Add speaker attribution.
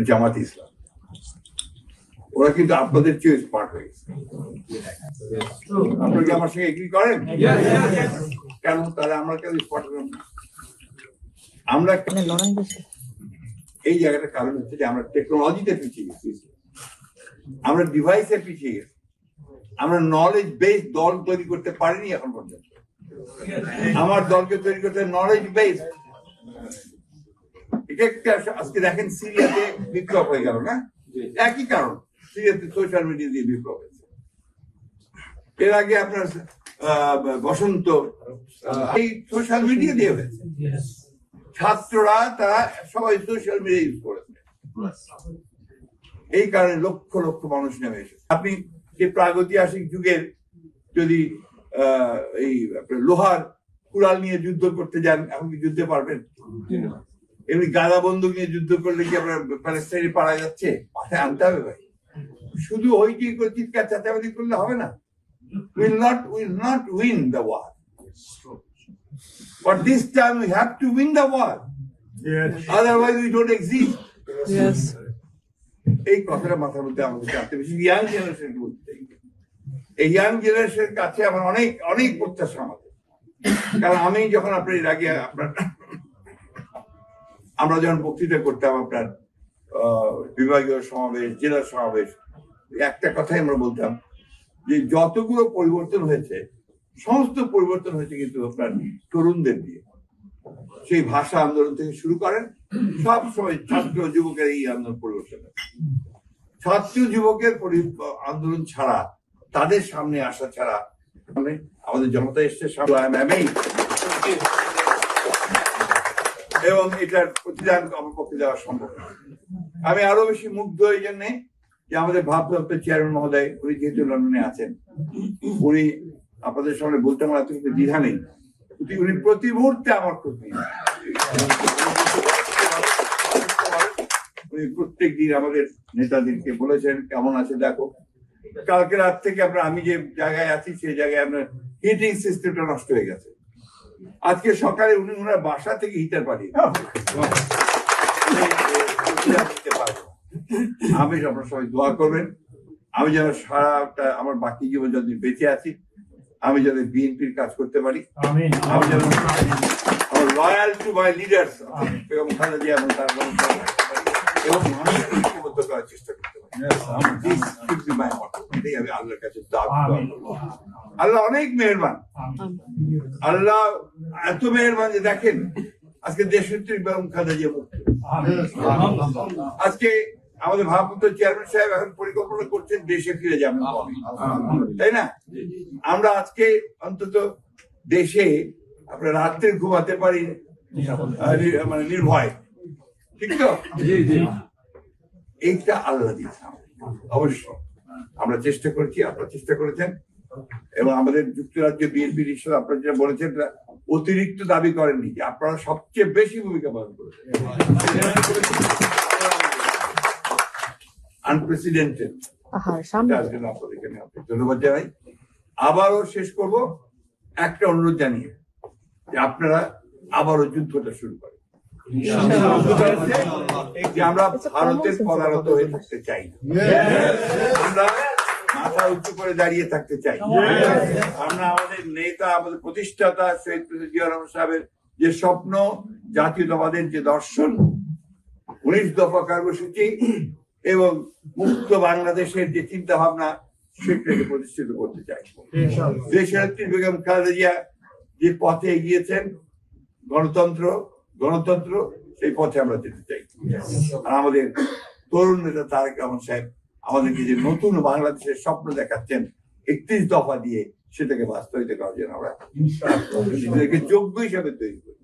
Speaker 1: জামাত ইসলাম, ওরা কিন্তু আপনাদের চেয়ে স্মার্ট হয়ে গেছে। আপনারা কি আমার সঙ্গে এগ্রি করেন? কেন তাহলে আমরা কেন স্মার্ট হলাম না? আমরা এই জায়গাটার কারণ হচ্ছে যে আমরা টেকনোলজিতে পিছিয়ে গেছি, আমরা ডিভাইসে পিছিয়ে গেছি, আমরা নলেজ বেস দল তৈরি করতে পারিনি এখন পর্যন্ত। আমার দলকে তৈরি করতে নলেজ বেস। আজকে দেখেন সিরিয়াতে বিপ্লব হয়ে গেল না, একই কারণ, সিরিয়াতে সোশ্যাল মিডিয়া দিয়ে বিপ্লব হয়েছে। এর আগে আপনার বসন্ত এই সোশ্যাল মিডিয়া দিয়ে হয়েছে। ছাত্ররা তারা সবাই সোশ্যাল মিডিয়া ইউজ করেছে, এই কারণে লক্ষ লক্ষ মানুষ নেমে এসেছে। আপনি যে প্রাগৈতিহাসিক যুগের যদি এই লোহার কুড়াল নিয়ে যুদ্ধ করতে যান, এখন কি যুদ্ধে পারবেন? এমনি গাদা বন্দুক নিয়ে যুদ্ধ করলে কি আপনার প্যালেস্টাইনে পারা যাচ্ছে? মাথায় আনতে হবে ভাই। শুধু ওই কি চিৎকার চাচাবাদি করলে হবে না। will not win the war, but this time we have to win the war. Yes. Otherwise we don't exist.
Speaker 2: Yes.
Speaker 1: এই কথাটা মাথার মধ্যে আমাদের জানতে বেশি ইয়াং জেনারেশনকে বলতে চাই। এই ইয়াং জেনারেশনের কাছে আমার অনেক অনেক প্রত্যাশা আমাদের। কারণ আমি যখন আপনার এর আগে আমরা যখন বক্তৃতা করতাম আপনার বিভাগীয় সমাবেশ, জেলা সমাবেশ, একটা কথাই আমরা বলতাম যে যতগুলো পরিবর্তন হয়েছে সমস্ত পরিবর্তন হয়েছে কিন্তু আপনার তরুণদের দিয়ে। সেই ভাষা আন্দোলন থেকে শুরু করেন, সব সময় ছাত্র যুবকের এই আন্দোলন পরিবর্তন। ছাত্র যুবকের আন্দোলন ছাড়া, তাদের সামনে আসা ছাড়া আমাদের জনতা এসছে এবং এটার প্রতিদান আমার পক্ষে দেওয়া সম্ভব না। আমি আরো বেশি মুগ্ধ এই জন্যে যে আমাদের ভারপ্রাপ্ত চেয়ারম্যান মহোদয়, উনি যেহেতু লন্ডনে আছেন, উনি আপনাদের সামনে বলতে আমার এত কিন্তু দ্বিধা নেই, উনি প্রতি মুহূর্তে আমার খোঁজ নিন। উনি প্রত্যেক দিন আমাদের নেতাদেরকে বলেছেন কেমন আছে দেখো। কালকে রাত থেকে আমি যে জায়গায় আছি সেই জায়গায় আপনার হিটিং সিস্টেমটা নষ্ট হয়ে গেছে। আজকে সকালে ওনার বাসা থেকে হিটার পাঠিয়ে আমি আপনার সবাই দোয়া করবেন, আমি যেন সারাটা আমার বাকি জীবন যদি বেঁচে আছি আমি যেন বিএনপির কাজ করতে পারি, আমি যেন লয়াল টু মাই লিডার্স এবং খালেদা জিয়া এবং তার এবং মানুষকে ঐক্যবদ্ধ করার চেষ্টা করতে পারি। এটাই আমি আল্লাহর কাছে আল্লাহ অনেক মেহেরবান, আল্লাহ এত মেহেরবান যে দেখেন আজকে দেশনেত্রী বেগম খালেদা জিয়া মুক্ত। আজকে আমাদের ভারপ্রাপ্ত চেয়ারম্যান সাহেব এখন পরিকল্পনা করছেন দেশে ফিরে যাবেন, তাই না? আমরা আজকে অন্তত দেশে আপনার রাত্রে ঘুমাতে পারি মানে নির্ভয়, ঠিক তো? এইটা আল্লাহ দিয়েছে। অবশ্য আমরা চেষ্টা করেছি, আপনারা চেষ্টা করেছেন, এবং আমাদের যুক্তরাজ্য বিএনপির হিসেবে আপনারা যেটা বলেছেন অতিরিক্ত দাবি করেননি, যে আপনারা সবচেয়ে বেশি ভূমিকা পালন করেছেন, আনপ্রেসিডেন্টেড। ধন্যবাদ জানাই। আবারও শেষ করব একটা অনুরোধ জানিয়ে যে আপনারা আবারও যুদ্ধটা শুরু করেন। যে আমরা ভারতের পদানত হয়ে থাকতে চাই, আমরা মাথা উঁচু করে দাঁড়িয়ে থাকতে চাই। আমরা আমাদের নেতা, আমাদের প্রতিষ্ঠাতা শহীদ প্রেসিডেন্ট জিয়া রহমান সাহেবের যে স্বপ্ন, জাতীয়তাবাদের যে দর্শন, 19 দফা কর্মসূচি এবং মুক্ত বাংলাদেশের যে চিন্তা ভাবনা, সেটাকে প্রতিষ্ঠিত করতে চাই। দেশনেত্রী বেগম খালেদা জিয়া যে পথে এগিয়েছেন, গণতন্ত্র গণতন্ত্র সেই পথে আমরা যেতে চাই। আর আমাদের তরুণ নেতা তারেক রহমান সাহেব আমাদেরকে যে নতুন বাংলাদেশের স্বপ্ন দেখাচ্ছেন 31 দফা দিয়ে, সেটাকে বাস্তবায়িত করার জন্য আমরা নিজেদেরকে যোগ্য হিসাবে তৈরি করি।